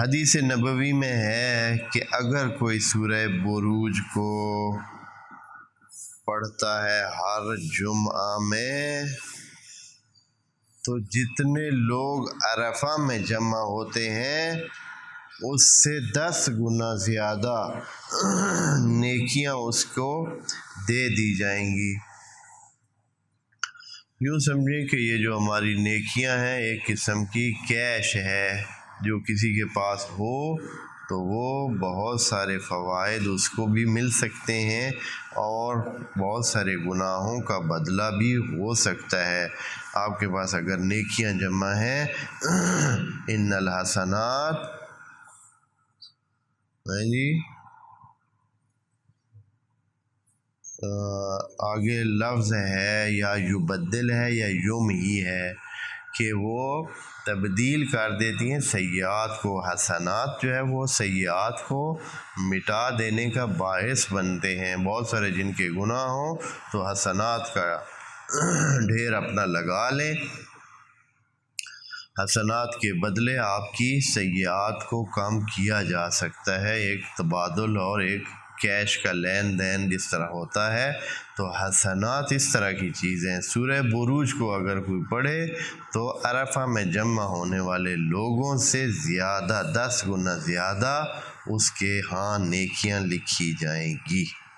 حدیث نبوی میں ہے کہ اگر کوئی سورہ بروج کو پڑھتا ہے ہر جمعہ میں تو جتنے لوگ عرفہ میں جمع ہوتے ہیں اس سے 10 گنا زیادہ نیکیاں اس کو دے دی جائیں گی۔ یوں سمجھیں کہ یہ جو ہماری نیکیاں ہیں ایک قسم کی کیش ہے، جو کسی کے پاس ہو تو وہ بہت سارے فوائد اس کو بھی مل سکتے ہیں اور بہت سارے گناہوں کا بدلہ بھی ہو سکتا ہے۔ آپ کے پاس اگر نیکیاں جمع ہیں ان الحسنات آگے لفظ ہے یا یبدل ہے یا یم ہی ہے کہ وہ تبدیل کر دیتی ہیں سیئات کو۔ حسنات جو ہے وہ سیئات کو مٹا دینے کا باعث بنتے ہیں۔ بہت سارے جن کے گناہ ہوں تو حسنات کا ڈھیر اپنا لگا لیں، حسنات کے بدلے آپ کی سیئات کو کم کیا جا سکتا ہے۔ ایک تبادل اور ایک کیش کا لین دین جس طرح ہوتا ہے تو حسنات اس طرح کی چیزیں۔ سورہ بروج کو اگر کوئی پڑھے تو عرفہ میں جمع ہونے والے لوگوں سے زیادہ 10 گنا زیادہ اس کے ہاں نیکیاں لکھی جائیں گی۔